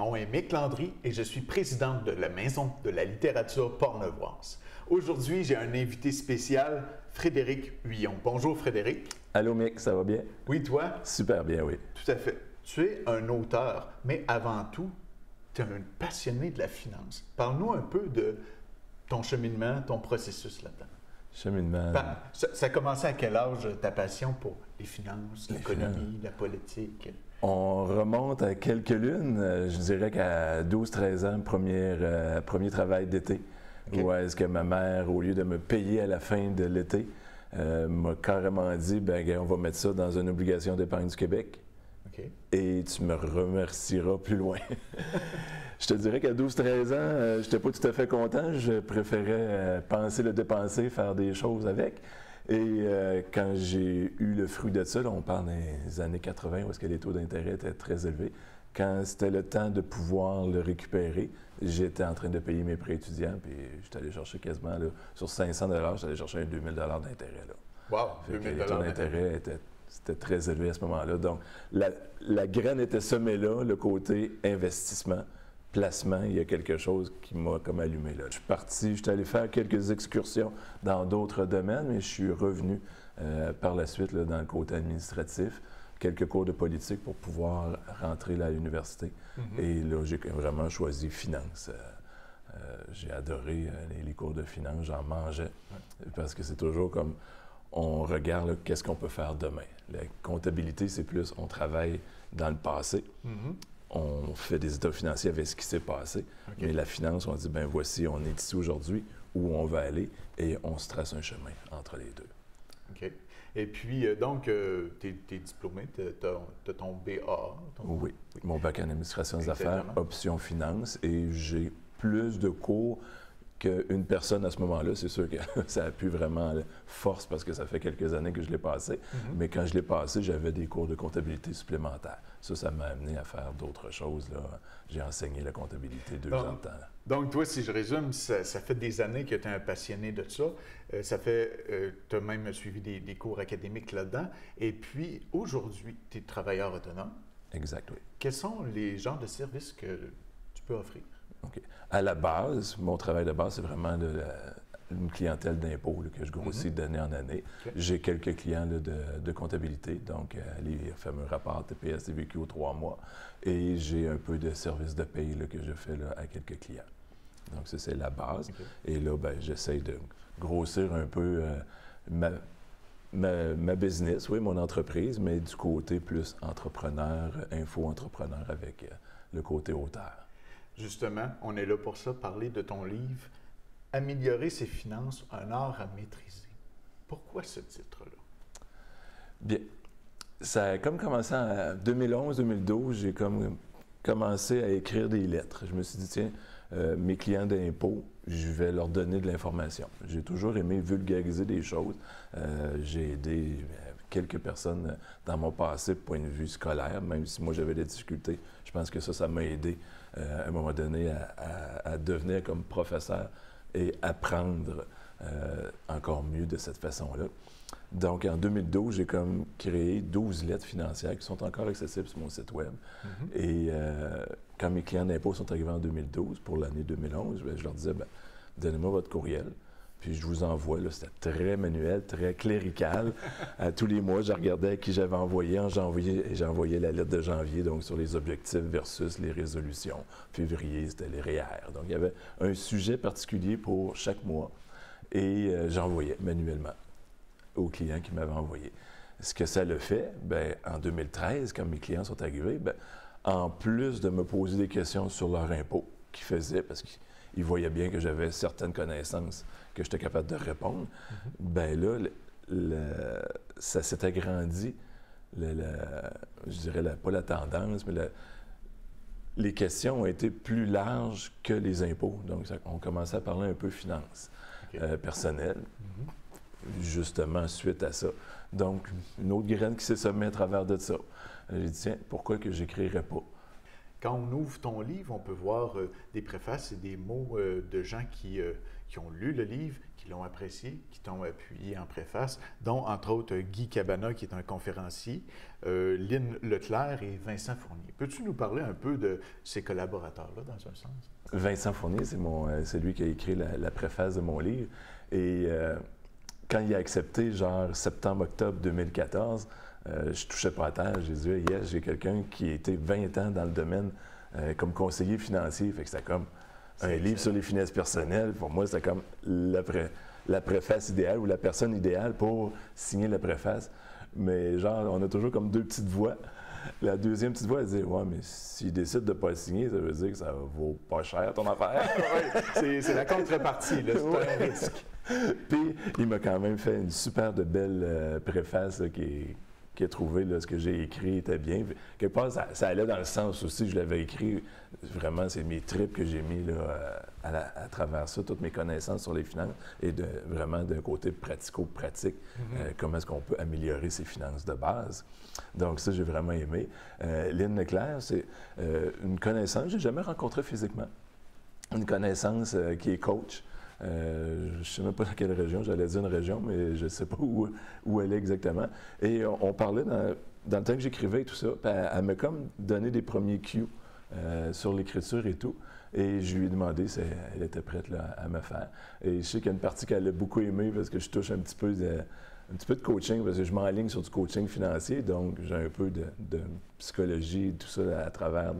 nom est Mick Landry et je suis présidente de la Maison de la littérature portneuvoise. Aujourd'hui, j'ai un invité spécial, Frédéric Huillon. Bonjour Frédéric. Allô Mick, ça va bien? Oui, toi? Super bien, oui. Tout à fait. Tu es un auteur, mais avant tout, tu es un passionné de la finance. Parle-nous un peu de ton cheminement, ton processus là-dedans. Cheminement. Ça a commencé à quel âge ta passion pour les finances, l'économie, la politique? On remonte à quelques lunes, je dirais qu'à 12-13 ans, premier travail d'été, okay. Où est-ce que ma mère, au lieu de me payer à la fin de l'été, m'a carrément dit, ben on va mettre ça dans une obligation d'épargne du Québec. Okay. Et tu me remercieras plus loin. Je te dirais qu'à 12-13 ans, je n'étais pas tout à fait content. Je préférais penser le dépenser, faire des choses avec. Et quand j'ai eu le fruit de ça, là, on parle des années 80 où est-ce que les taux d'intérêt étaient très élevés, quand c'était le temps de pouvoir le récupérer, j'étais en train de payer mes prêts étudiants, puis j'étais allé chercher quasiment, là, sur 500 $, j'étais allé chercher un 2000 $ d'intérêt. Wow! Les taux d'intérêt c'était très élevé à ce moment-là. Donc, la graine était semée là, le côté investissement, placement, il y a quelque chose qui m'a comme allumé là. Je suis parti, je suis allé faire quelques excursions dans d'autres domaines, mais je suis revenu par la suite là, dans le côté administratif, quelques cours de politique pour pouvoir rentrer là, à l'université. Mm-hmm. Et là, j'ai vraiment choisi finance. J'ai adoré les cours de finance, j'en mangeais, parce que c'est toujours comme on regarde qu'est-ce qu'on peut faire demain. La comptabilité, c'est plus on travaille dans le passé. Mm-hmm. On fait des états financiers avec ce qui s'est passé. Okay. Mais la finance, on dit, ben voici, on est ici aujourd'hui, où on va aller, et on se trace un chemin entre les deux. OK. Et puis, donc, tu es diplômé, tu as ton BA. Oui, mon bac en administration des affaires, option finance, et j'ai plus de cours qu'une personne à ce moment-là. C'est sûr que ça a pu vraiment force parce que ça fait quelques années que je l'ai passé. Mm-hmm. Mais quand je l'ai passé, j'avais des cours de comptabilité supplémentaires. Ça m'a amené à faire d'autres choses. J'ai enseigné la comptabilité 2 ans de temps. Donc, toi, si je résume, ça fait des années que tu es un passionné de ça. Tu as même suivi des cours académiques là-dedans. Et puis, aujourd'hui, tu es travailleur autonome. Exact, oui. Quels sont les genres de services que tu peux offrir? OK. À la base, mon travail de base, c'est vraiment une clientèle d'impôts que je grossis d'année en année. Okay. J'ai quelques clients là, de comptabilité, donc les fameux rapports TPS et TVQ aux 3 mois. Et j'ai un peu de services de paye là, que je fais là, à quelques clients. Donc, ça, c'est la base. Okay. Et là, ben, j'essaie de grossir un peu ma business, oui, mon entreprise, mais du côté plus entrepreneur, info-entrepreneur avec le côté auteur. Justement, on est là pour ça, parler de ton livre « Améliorer ses finances, un art à maîtriser ». Pourquoi ce titre-là? Bien, ça a comme commencé en 2011-2012, j'ai comme commencé à écrire des lettres. Je me suis dit, tiens, mes clients d'impôts, je vais leur donner de l'information. J'ai toujours aimé vulgariser des choses. J'ai aidé quelques personnes dans mon passé, point de vue scolaire, même si moi j'avais des difficultés. Je pense que ça m'a aidé à un moment donné à devenir comme professeur et apprendre encore mieux de cette façon-là. Donc, en 2012, j'ai comme créé 12 lettres financières qui sont encore accessibles sur mon site web. Mm-hmm. Et quand mes clients d'impôts sont arrivés en 2012, pour l'année 2011, bien, je leur disais, donnez-moi votre courriel. Puis je vous envoie, là, c'était très manuel, très clérical. Tous les mois, je regardais à qui j'avais envoyé. J'envoyais la lettre de janvier, donc sur les objectifs versus les résolutions. Février, c'était les REER. Donc, il y avait un sujet particulier pour chaque mois. Et j'envoyais manuellement aux clients qui m'avaient envoyé. Ce que ça le fait, bien, en 2013, quand mes clients sont arrivés, bien, en plus de me poser des questions sur leur impôt qu'ils faisaient, parce qu'ils voyaient bien que j'avais certaines connaissances que j'étais capable de répondre, bien là, ça s'est agrandi, je dirais pas la tendance, mais les questions ont été plus larges que les impôts. Donc, on commençait à parler un peu finances personnelles. Justement suite à ça. Donc, une autre graine qui s'est semée à travers de ça. J'ai dit, tiens, pourquoi que j'écrirais pas? Quand on ouvre ton livre, on peut voir des préfaces et des mots de gens qui ont lu le livre, qui l'ont apprécié, qui t'ont appuyé en préface, dont, entre autres, Guy Cabana, qui est un conférencier, Lynn Leclerc et Vincent Fournier. Peux-tu nous parler un peu de ces collaborateurs-là, dans un sens? Vincent Fournier, c'est lui qui a écrit la préface de mon livre. Et quand il a accepté, genre septembre-octobre 2014, je touchais pas à terre. J'ai dit, yes, j'ai quelqu'un qui a été 20 ans dans le domaine comme conseiller financier. Fait que c'était comme un livre sur les finances personnelles. Pour moi, c'était comme la préface idéale ou la personne idéale pour signer la préface. Mais genre, on a toujours comme deux petites voix. La deuxième petite voix, elle dit « Ouais, mais s'il décide de ne pas le signer, ça veut dire que ça vaut pas cher ton affaire. » Oui, c'est la contrepartie, là, c'est un risque. Puis, il m'a quand même fait une super de belle préface là, qui a trouvé là, ce que j'ai écrit était bien. Puis, quelque part, ça allait dans le sens aussi, je l'avais écrit, vraiment, c'est mes tripes que j'ai mis là, à travers ça, toutes mes connaissances sur les finances et vraiment d'un côté pratico-pratique, comment est-ce qu'on peut améliorer ses finances de base. Donc ça, j'ai vraiment aimé. Lynn Leclerc, c'est une connaissance que je n'ai jamais rencontrée physiquement. Une connaissance qui est coach. Je ne sais même pas dans quelle région, j'allais dire une région, mais je ne sais pas où elle est exactement. Et on parlait dans le temps que j'écrivais et tout ça, elle m'a comme donné des premiers cues sur l'écriture et tout. Et je lui ai demandé si elle était prête là, à me faire. Et je sais qu'il y a une partie qu'elle a beaucoup aimée parce que je touche un petit peu de coaching, parce que je m'enligne sur du coaching financier, donc j'ai un peu de psychologie et tout ça à travers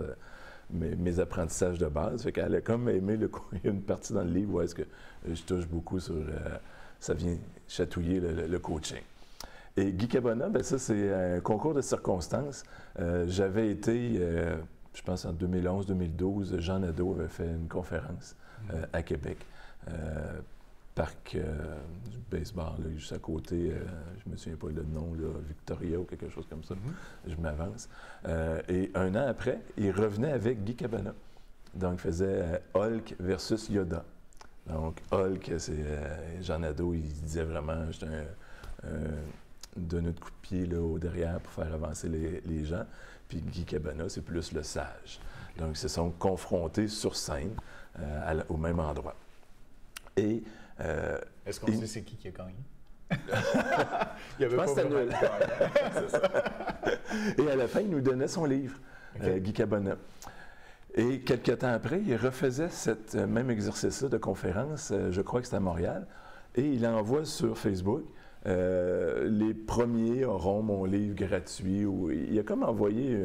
mes apprentissages de base. Fait qu'elle a comme aimé il y a une partie dans le livre où est-ce que je touche beaucoup sur... ça vient chatouiller le coaching. Et Guy Cabana, bien ça, c'est un concours de circonstances. J'avais été, je pense en 2011-2012, Jean Nadeau avait fait une conférence à Québec. Parc du baseball, là, juste à côté, je me souviens pas le nom, là, Victoria ou quelque chose comme ça. Je m'avance. Et un an après, il revenait avec Guy Cabana. Donc, il faisait Hulk versus Yoda. Donc, Hulk, c'est Jean Nadeau, il disait vraiment, j'étais donner de coups de pied là, au derrière pour faire avancer les gens. Puis Guy Cabana, c'est plus le sage. Donc, ils se sont confrontés sur scène au même endroit. Et est-ce qu'on sait c'est qui a gagné? Il y avait pas vraiment de Et à la fin, il nous donnait son livre, Guy Cabana. Et quelques temps après, il refaisait ce même exercice-là de conférence, je crois que c'était à Montréal, et il envoie sur Facebook les premiers auront mon livre gratuit. Ou, il a comme envoyé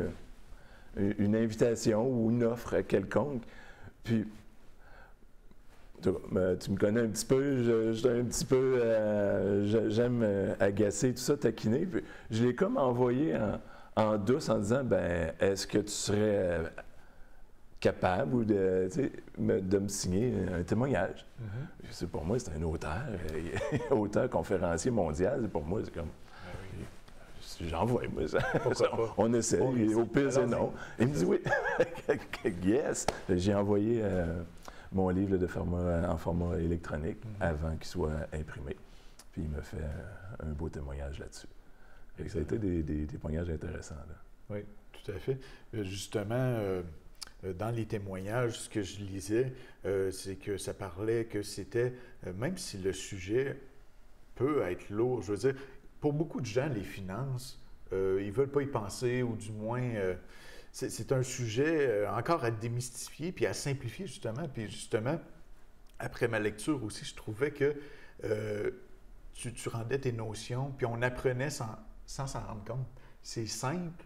une invitation ou une offre quelconque. Puis, tu me connais un petit peu, j'aime agacer, tout ça, taquiner. Puis je l'ai comme envoyé en douce en disant, ben est-ce que tu serais capable ou de me signer un témoignage? C'est pour moi, c'est un auteur conférencier mondial. Pour moi, c'est comme, j'envoie, moi, on essaie, au pire, c'est non. Il me dit oui, yes. J'ai envoyé mon livre en format électronique avant qu'il soit imprimé. Puis il me fait un beau témoignage là-dessus. Ça a été des témoignages intéressants. Là. Oui, tout à fait. Justement, dans les témoignages, ce que je lisais, c'est que ça parlait que c'était, même si le sujet peut être lourd, je veux dire, pour beaucoup de gens, les finances, ils ne veulent pas y penser, ou du moins... c'est un sujet encore à démystifier puis à simplifier, justement. Puis justement, après ma lecture aussi, je trouvais que tu rendais tes notions, puis on apprenait sans s'en rendre compte. C'est simple,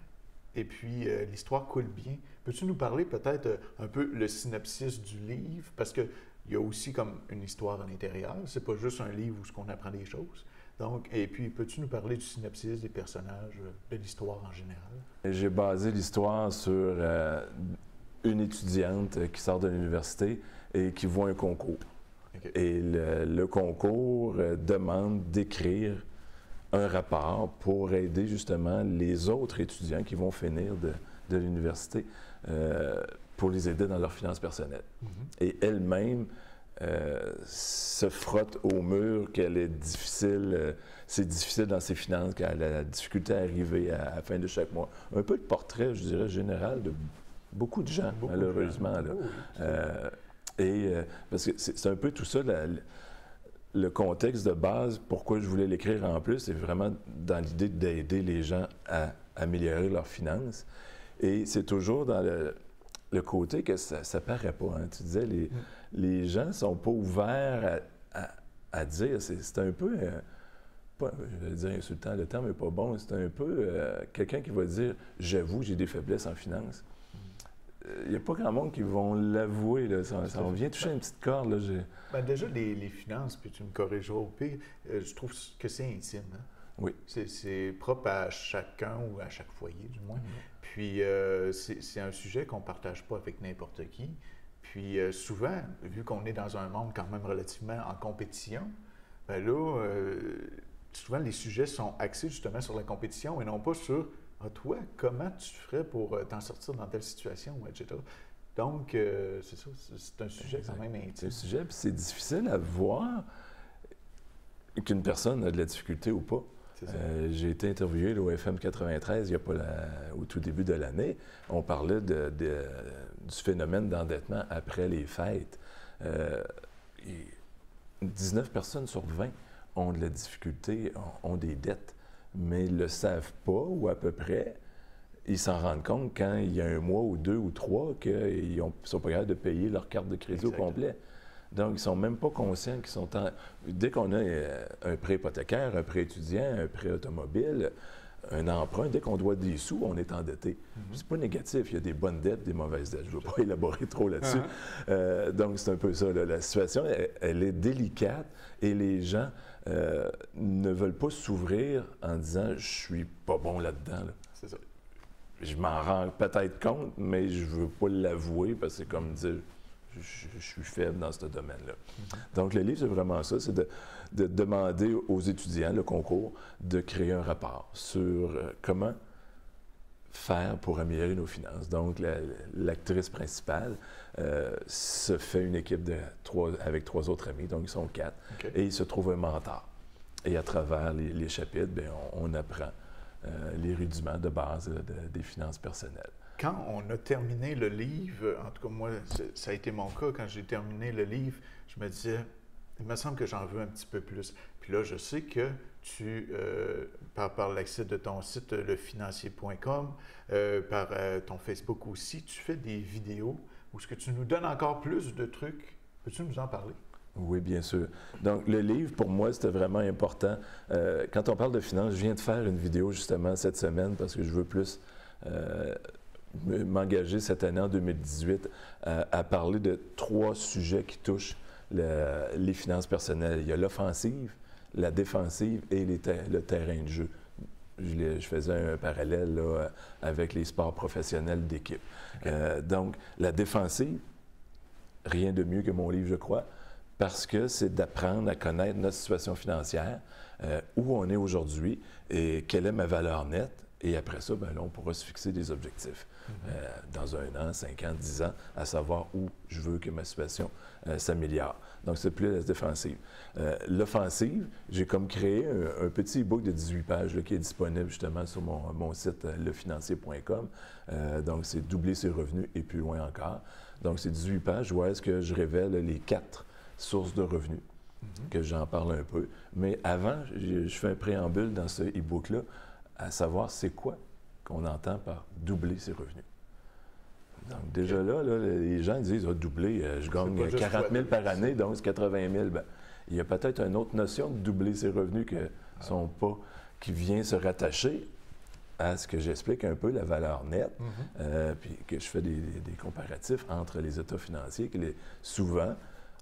et puis l'histoire coule bien. Peux-tu nous parler peut-être un peu le synopsis du livre? Parce qu'il y a aussi comme une histoire à l'intérieur. C'est pas juste un livre où on apprend des choses. Donc, et puis, peux-tu nous parler du synopsis, des personnages, de l'histoire en général? J'ai basé l'histoire sur une étudiante qui sort de l'université et qui voit un concours. Okay. Et le concours demande d'écrire un rapport pour aider justement les autres étudiants qui vont finir de l'université pour les aider dans leurs finances personnelles. Et elle-même se frotte au mur qu'elle est difficile, c'est difficile dans ses finances, qu'elle a la difficulté à arriver à la fin de chaque mois. Un peu le portrait, je dirais, général de beaucoup de gens, malheureusement. Là. Parce que c'est un peu tout ça, le contexte de base, pourquoi je voulais l'écrire en plus, c'est vraiment dans l'idée d'aider les gens à améliorer leurs finances. Et c'est toujours dans le côté que ça ne paraît pas. Hein. Tu disais, les gens ne sont pas ouverts à dire. C'est un peu, je vais dire insultant, le terme n'est pas bon, c'est un peu quelqu'un qui va dire « j'avoue, j'ai des faiblesses en finance ». Il n'y a pas grand monde qui vont l'avouer. Là. Ça vient toucher une petite corde. Là, ben déjà, les finances, puis tu me corrigeras au pire, je trouve que c'est intime. Hein? Oui. C'est propre à chacun ou à chaque foyer, du moins. Puis, c'est un sujet qu'on ne partage pas avec n'importe qui. Puis, souvent, vu qu'on est dans un monde quand même relativement en compétition, ben là, souvent, les sujets sont axés justement sur la compétition et non pas sur toi, comment tu ferais pour t'en sortir dans telle situation, etc. Donc, c'est ça, c'est un sujet quand même intime. C'est un sujet, puis c'est difficile à voir qu'une personne a de la difficulté ou pas. J'ai été interviewé au FM 93 il y a pas au tout début de l'année. On parlait du phénomène d'endettement après les fêtes. 19 personnes sur 20 ont de la difficulté, ont des dettes, mais ne le savent pas ou à peu près. Ils s'en rendent compte quand il y a un mois ou 2 ou 3 qu'ils ne sont pas capables de payer leur carte de crédit au complet. Donc, ils ne sont même pas conscients qu'ils sont Dès qu'on a un prêt hypothécaire, un prêt étudiant, un prêt automobile, un emprunt, dès qu'on doit des sous, on est endetté. C'est pas négatif. Il y a des bonnes dettes, des mauvaises dettes. Je ne veux pas élaborer trop là-dessus. Donc, c'est un peu ça. Là. La situation, elle est délicate et les gens ne veulent pas s'ouvrir en disant « je suis pas bon là-dedans. Là. » C'est ça. Je m'en rends peut-être compte, mais je veux pas l'avouer parce que c'est comme dire je suis faible dans ce domaine-là. Donc, le livre, c'est vraiment ça, c'est de demander aux étudiants, le concours, de créer un rapport sur comment faire pour améliorer nos finances. Donc, l'actrice principale se fait une équipe avec 3 autres amis, donc ils sont 4, et il se trouve un mentor. Et à travers les chapitres, bien, on apprend les rudiments de base des finances personnelles. Quand on a terminé le livre, en tout cas moi, ça a été mon cas, quand j'ai terminé le livre, je me disais, il me semble que j'en veux un petit peu plus. Puis là, je sais que tu, par l'accès de ton site lefinancier.com, par ton Facebook aussi, tu fais des vidéos où est-ce que tu nous donnes encore plus de trucs. Peux-tu nous en parler? Oui, bien sûr. Donc, le livre, pour moi, c'était vraiment important. Quand on parle de finances, je viens de faire une vidéo justement cette semaine parce que je veux plus m'engager cette année, en 2018, à parler de 3 sujets qui touchent les finances personnelles. Il y a l'offensive, la défensive et le terrain de jeu. Je faisais un parallèle là, avec les sports professionnels d'équipe. Donc, la défensive, rien de mieux que mon livre, je crois, parce que c'est d'apprendre à connaître notre situation financière, où on est aujourd'hui et quelle est ma valeur nette. Et après ça, bien là, on pourra se fixer des objectifs dans 1 an, 5 ans, 10 ans, à savoir où je veux que ma situation s'améliore. Donc, c'est plus la défensive. L'offensive, j'ai comme créé un petit e-book de 18 pages là, qui est disponible justement sur mon site lefinancier.com. Donc, c'est doubler ses revenus et plus loin encore. Donc, c'est 18 pages où est-ce que je révèle les 4 sources de revenus, que j'en parle un peu. Mais avant, je fais un préambule dans ce e-book-là à savoir c'est quoi qu'on entend par doubler ses revenus. Donc, déjà là, les gens disent doubler, je gagne 40 000 par année, donc c'est 80 000. Bien, il y a peut-être une autre notion de doubler ses revenus qui vient se rattacher à ce que j'explique un peu, la valeur nette, puis que je fais des comparatifs entre les états financiers, que souvent,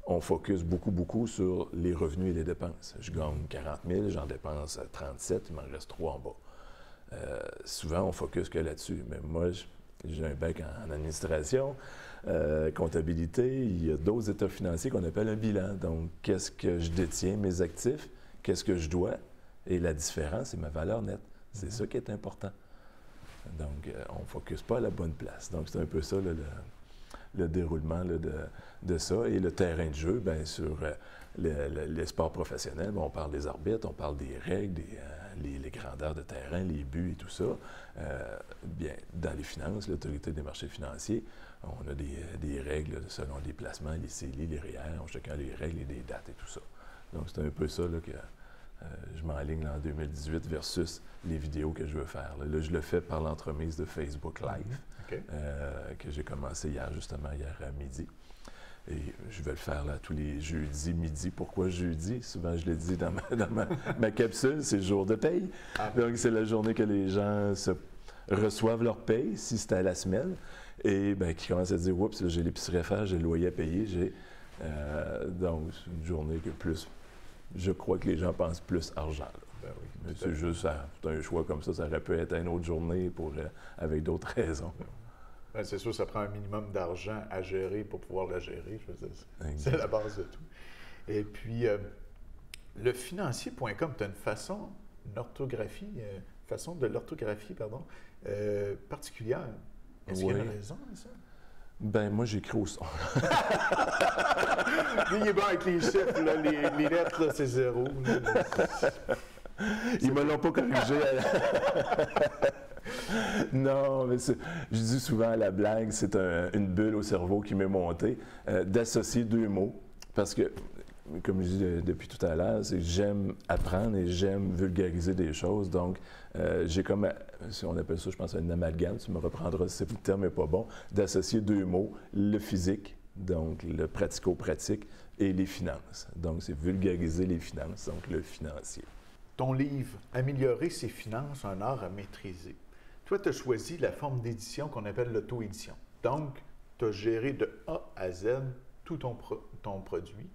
on focus beaucoup sur les revenus et les dépenses. Je gagne 40 000, j'en dépense 37, il m'en reste 3 en bas. Souvent, on focus que là-dessus. Mais moi, j'ai un bac en administration, comptabilité. Il y a d'autres états financiers qu'on appelle un bilan. Donc, qu'est-ce que je détiens, mes actifs, qu'est-ce que je dois, et la différence, c'est ma valeur nette. C'est ça qui est important. Donc, on ne focus pas à la bonne place. Donc, c'est un peu ça, là, le déroulement là, de ça. Et le terrain de jeu, bien, sur les sports professionnels, bien, on parle des arbitres, on parle des règles, les grandeurs de terrain, les buts et tout ça. Bien, dans les finances, l'autorité des marchés financiers, on a des règles selon les placements, les CELI, les REER, on chacun les règles et des dates et tout ça. Donc, c'est un peu ça là, que je m'enligne en 2018 versus les vidéos que je veux faire. Là, je le fais par l'entremise de Facebook Live, que j'ai commencé hier à midi. Et je vais le faire là tous les jeudis midi. Pourquoi jeudi? Souvent, je le dis dans ma capsule, c'est le jour de paye. Donc, c'est la journée que les gens reçoivent leur paye, si c'était à la semaine, et qui commencent à dire « Oups, j'ai l'épicerie à faire, j'ai le loyer à payer, donc, c'est une journée que plus... Je crois que les gens pensent plus argent. Là. Mais c'est juste un choix comme ça aurait pu être une autre journée avec d'autres raisons. C'est sûr, ça prend un minimum d'argent à gérer pour pouvoir la gérer. Je veux dire, c'est la base de tout. Et puis, le financier.com, tu as une façon de l'orthographie, particulière. Est-ce qu'il y a une raison à ça? Ben moi, j'écris au son. Lui, il est bon avec les chiffres, là, les lettres, là, c'est zéro. Ils me l'ont pas corrigé. Non, mais je dis souvent à la blague, c'est une bulle au cerveau qui m'est montée, d'associer deux mots. Parce que, comme je dis depuis tout à l'heure, c'est que j'aime apprendre et j'aime vulgariser des choses. Donc, j'ai comme, si on appelle ça, je pense, un amalgame, tu me reprendras si le terme n'est pas bon, d'associer deux mots, le physique, donc le pratico-pratique, et les finances. Donc, c'est vulgariser les finances, donc le financier. Ton livre, Améliorer ses finances, un art à maîtriser. Toi, tu as choisi la forme d'édition qu'on appelle l'auto-édition. Donc, tu as géré de A à Z tout ton produit.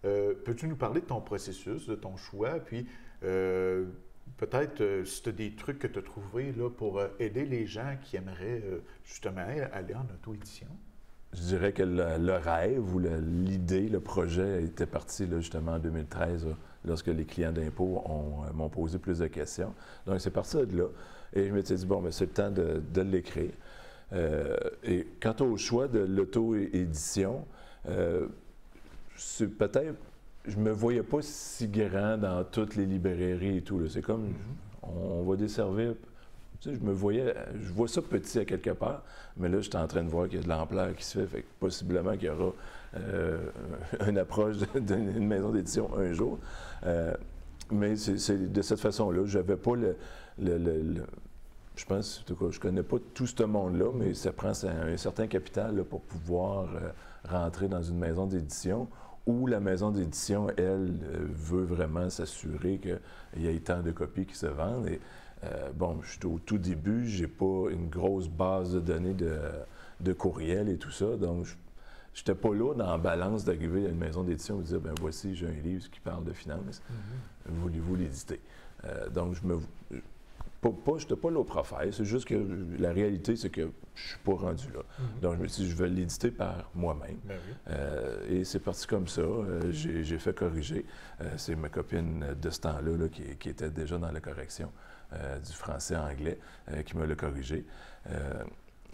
Peux-tu nous parler de ton processus, de ton choix, puis peut-être si tu as des trucs que tu as trouvés là, pour aider les gens qui aimeraient justement aller en auto-édition? Je dirais que le rêve ou l'idée, le projet était parti là, justement en 2013, là, lorsque les clients d'impôts m'ont posé plus de questions. Donc, c'est parti de là. Et je m'étais dit, bon, mais c'est le temps de l'écrire. Et quant au choix de l'auto-édition, c'est peut-être, je me voyais pas si grand dans toutes les librairies et tout. C'est comme, on va desservir. Tu sais, je vois ça petit à quelque part, mais là, je suis en train de voir qu'il y a de l'ampleur qui se fait que possiblement qu'il y aura une approche d'une maison d'édition un jour. Mais c'est de cette façon-là. Je n'avais pas je pense, en tout cas, je ne connais pas tout ce monde-là, mais ça prend un certain capital là, pour pouvoir rentrer dans une maison d'édition où la maison d'édition, elle, veut vraiment s'assurer qu'il y ait tant de copies qui se vendent. Et, bon, je suis au tout début, je n'ai pas une grosse base de données de courriel et tout ça, donc je n'étais pas là dans la balance d'arriver à une maison d'édition et de dire, ben voici, j'ai un livre qui parle de finances, voulez-vous l'éditer? Donc, je n'étais pas là au prophète, c'est juste que la réalité, c'est que je ne suis pas rendu là. Donc, je me suis dit, je vais l'éditer par moi-même. Ben oui. Et c'est parti comme ça. J'ai fait corriger. C'est ma copine de ce temps-là là, qui était déjà dans la correction du français-anglais qui me l'a corrigé.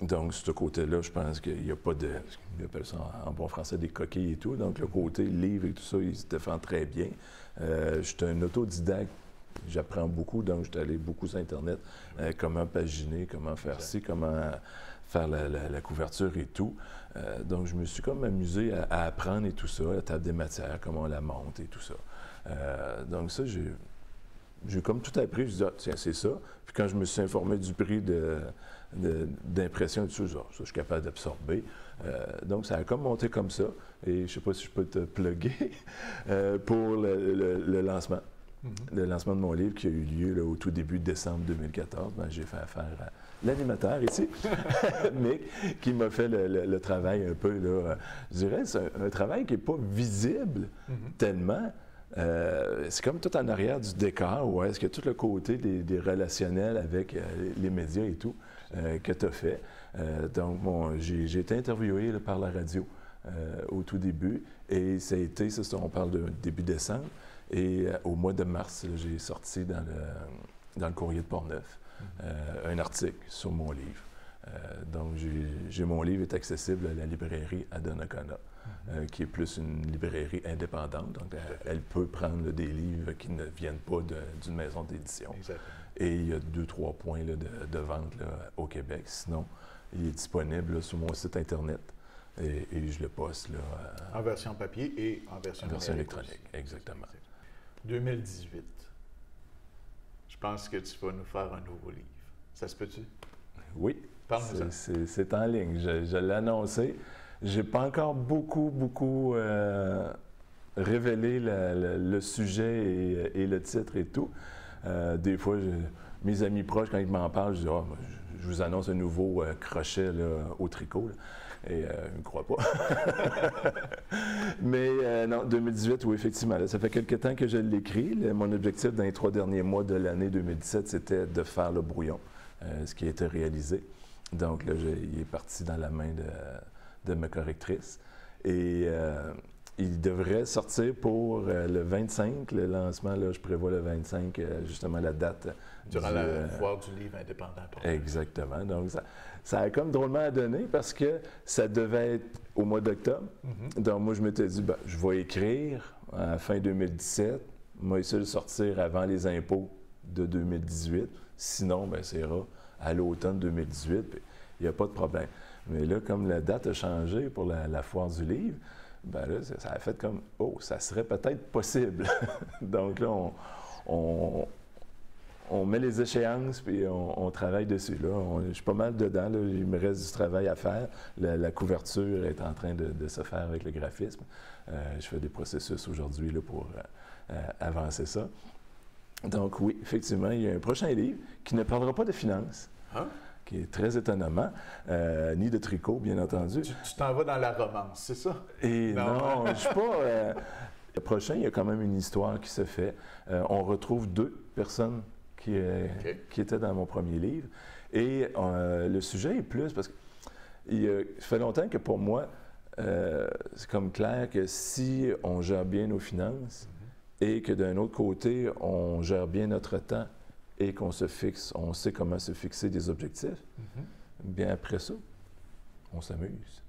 Donc, ce côté-là, je pense qu'il n'y a pas de... On appelle ça en bon français des coquilles et tout. Donc, le côté livre et tout ça, il se défend très bien. Je suis un autodidacte. J'apprends beaucoup, donc je suis allé beaucoup sur Internet. Comment paginer, comment faire ci, comment faire la couverture et tout. Donc, je me suis comme amusé à apprendre et tout ça, la table des matières, comment on la monte et tout ça. Donc, ça, j'ai comme tout appris. Je me suis dit, ah, tiens, c'est ça. Puis quand je me suis informé du prix d'impression et tout ça, ça, je suis capable d'absorber. Donc, ça a comme monté comme ça. Et je ne sais pas si je peux te plugger pour le lancement. Le lancement de mon livre qui a eu lieu là, au tout début de décembre 2014. Ben, j'ai fait affaire à l'animateur ici, Mick, qui m'a fait le travail un peu, là, je dirais, c'est un travail qui n'est pas visible tellement. C'est comme tout en arrière du décor, où est-ce que tout le côté des relationnels avec les médias et tout que tu as fait. Donc, bon, j'ai été interviewé là, par la radio au tout début, et ça a été, ça, on parle de début décembre. Et au mois de mars, j'ai sorti dans le Courrier de Portneuf un article sur mon livre. Donc, mon livre est accessible à la librairie à Donnacona, qui est plus une librairie indépendante. Donc, elle peut prendre des livres qui ne viennent pas d'une maison d'édition. Et il y a 2-3 points là, de vente là, au Québec. Sinon, il est disponible là, sur mon site Internet. et je le poste là, En version papier et en version électronique. Aussi. Exactement. 2018. Je pense que tu vas nous faire un nouveau livre. Ça se peut-tu? Oui. Parle-nous-en. C'est en ligne. Je l'ai annoncé. Je n'ai pas encore beaucoup révélé le sujet et le titre et tout. Des fois, mes amis proches, quand ils m'en parlent, je dis je vous annonce un nouveau crochet là, au tricot. Là. Et ils ne croient pas. Mais non, 2018, oui, effectivement. Là, ça fait quelques temps que je l'écris. Mon objectif dans les 3 derniers mois de l'année 2017, c'était de faire le brouillon, ce qui a été réalisé. Donc là, il est parti dans la main de ma correctrice. Et il devrait sortir pour le 25, le lancement, là, je prévois le 25, justement la date. Durant la foire du livre indépendant. Exactement. Donc, ça a comme drôlement à donner parce que ça devait être au mois d'octobre. Donc, moi, je m'étais dit, je vais écrire à la fin 2017, moi, essayer de sortir avant les impôts de 2018. Sinon, ça ira à l'automne 2018. Il n'y a pas de problème. Mais là, comme la date a changé pour la foire du livre, là, ça a fait comme, ça serait peut-être possible. Donc là, on met les échéances, puis on travaille dessus. Là. Je suis pas mal dedans. Là. Il me reste du travail à faire. La couverture est en train de se faire avec le graphisme. Je fais des processus aujourd'hui là, pour avancer ça. Donc oui, effectivement, il y a un prochain livre qui ne parlera pas de finances, qui est très étonnamment, ni de tricot, bien entendu. Tu t'en vas dans la romance, c'est ça? Et non je ne suis pas... Le prochain, il y a quand même une histoire qui se fait. On retrouve 2 personnes qui étaient dans mon premier livre. Et le sujet est plus, parce que ça fait longtemps que pour moi, c'est comme clair que si on gère bien nos finances et que d'un autre côté, on gère bien notre temps et qu'on se fixe, on sait comment se fixer des objectifs, bien après ça, on s'amuse.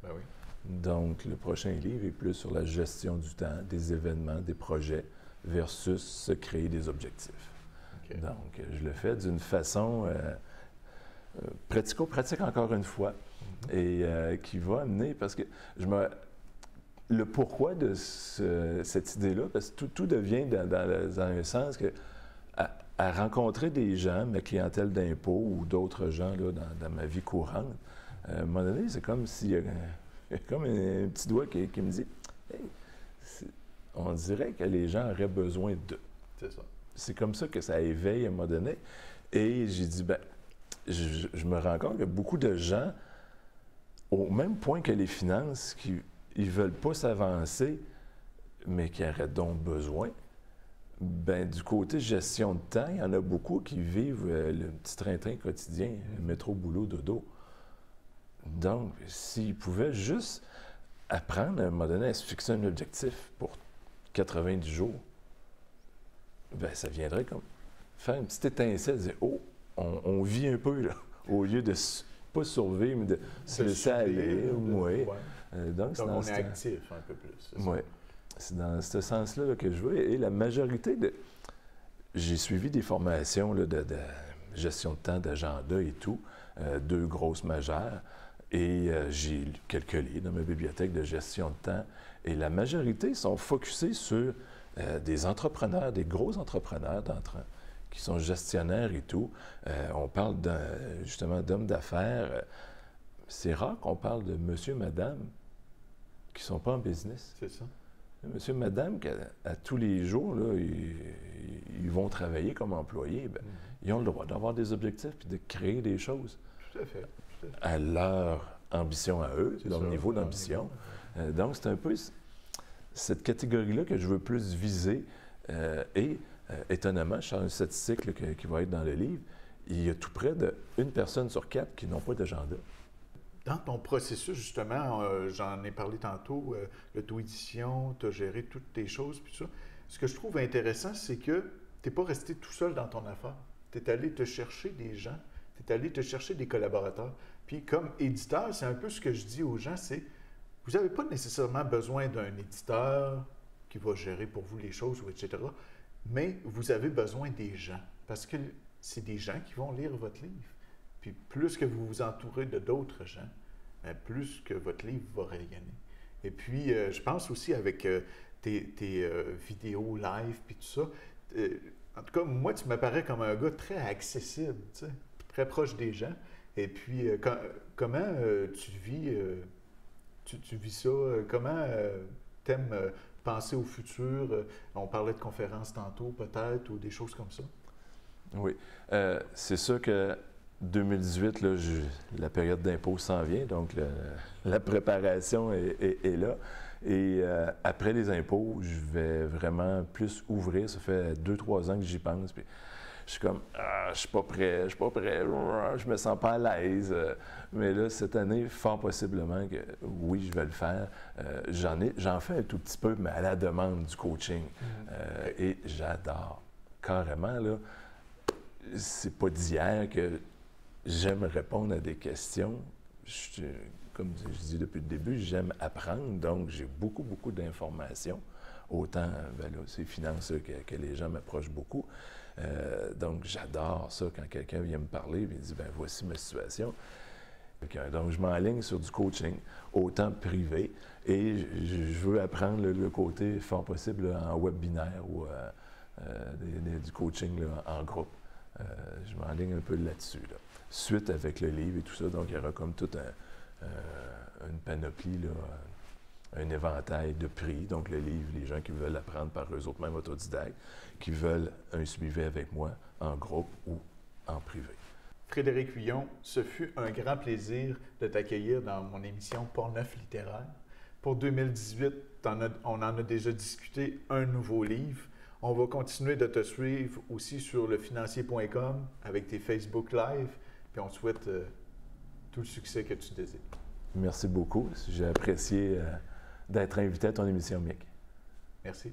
Ben oui. Donc, le prochain livre est plus sur la gestion du temps, des événements, des projets, versus se créer des objectifs. Okay. Donc, je le fais d'une façon pratico-pratique encore une fois, et qui va amener, parce que le pourquoi de cette idée-là, parce que tout devient dans un sens que à rencontrer des gens, ma clientèle d'impôts ou d'autres gens là, dans ma vie courante, à un moment donné, c'est comme s'il y a comme un petit doigt qui me dit hey, on dirait que les gens auraient besoin d'eux. C'est ça. C'est comme ça que ça éveille à un moment donné. Et j'ai dit, je me rends compte que beaucoup de gens, au même point que les finances, qui ils veulent pas s'avancer, mais qui auraient donc besoin, du côté gestion de temps, il y en a beaucoup qui vivent le petit train-train quotidien, métro, boulot, dodo. Donc, s'ils pouvaient juste apprendre à un moment donné à se fixer un objectif pour 90 jours, ça viendrait comme faire une petite étincelle, dire on vit un peu, là, au lieu de pas survivre, mais de se laisser aller. Oui. Donc on est actif un peu plus. Oui. C'est dans ce sens-là là, que je veux. Et la majorité j'ai suivi des formations là, de gestion de temps, d'agenda et tout, 2 grosses majeures. Et j'ai lu quelques livres dans ma bibliothèque de gestion de temps. Et la majorité sont focusés sur des entrepreneurs, des gros entrepreneurs qui sont gestionnaires et tout. On parle justement d'hommes d'affaires. C'est rare qu'on parle de monsieur, madame qui ne sont pas en business. C'est ça. Monsieur, madame, à tous les jours, là, ils vont travailler comme employés. Ils ont le droit d'avoir des objectifs et de créer des choses. Tout à fait. À leur ambition à eux, leur niveau d'ambition. Donc, c'est un peu cette catégorie-là que je veux plus viser. Et étonnamment, je sors une statistique là, qui va être dans le livre, il y a tout près d'1 personne sur 4 qui n'ont pas d'agenda. Dans ton processus, justement, j'en ai parlé tantôt, l'auto-édition, tu as géré toutes tes choses, puis ça. Ce que je trouve intéressant, c'est que tu n'es pas resté tout seul dans ton affaire. Tu es allé te chercher des gens, tu es allé te chercher des collaborateurs. Puis comme éditeur, c'est un peu ce que je dis aux gens, c'est vous n'avez pas nécessairement besoin d'un éditeur qui va gérer pour vous les choses, ou etc., mais vous avez besoin des gens, parce que c'est des gens qui vont lire votre livre. Puis plus que vous vous entourez de d'autres gens, plus que votre livre va rayonner. Et puis, je pense aussi avec tes vidéos live puis tout ça, en tout cas, moi, tu m'apparais comme un gars très accessible, tu sais, très proche des gens. Et puis, comment tu vis ça? Comment t'aimes penser au futur? On parlait de conférences tantôt, peut-être, ou des choses comme ça. Oui. C'est sûr que 2018, là, la période d'impôt s'en vient, donc la préparation est là. Et après les impôts, je vais vraiment plus ouvrir. Ça fait 2-3 ans que j'y pense. Puis je suis comme, je suis pas prêt, je me sens pas à l'aise. Mais là, cette année, fort possiblement que oui, je vais le faire. J'en fais un tout petit peu, mais à la demande du coaching. Et j'adore. Carrément, là, c'est pas d'hier que j'aime répondre à des questions. Comme je dis depuis le début, j'aime apprendre, donc j'ai beaucoup d'informations. Autant, là, c'est finance que les gens m'approchent beaucoup. Donc, j'adore ça quand quelqu'un vient me parler et me dit, ben voici ma situation. Donc, je m'enligne sur du coaching, autant privé, et je veux apprendre le côté fort possible là, en webinaire ou du coaching là, en groupe. Je m'enligne un peu là-dessus. Là. Suite avec le livre et tout ça, donc il y aura comme toute une panoplie, là, un éventail de prix. Donc le livre, les gens qui veulent apprendre par eux autres, même autodidactes, qui veulent un suivi avec moi en groupe ou en privé. Frédéric Huillon, ce fut un grand plaisir de t'accueillir dans mon émission Port-Neuf littéraire. Pour 2018, on en a déjà discuté un nouveau livre. On va continuer de te suivre aussi sur lefinancier.com avec tes Facebook Live. Puis on te souhaite tout le succès que tu désires. Merci beaucoup. J'ai apprécié d'être invité à ton émission, Mick. Merci.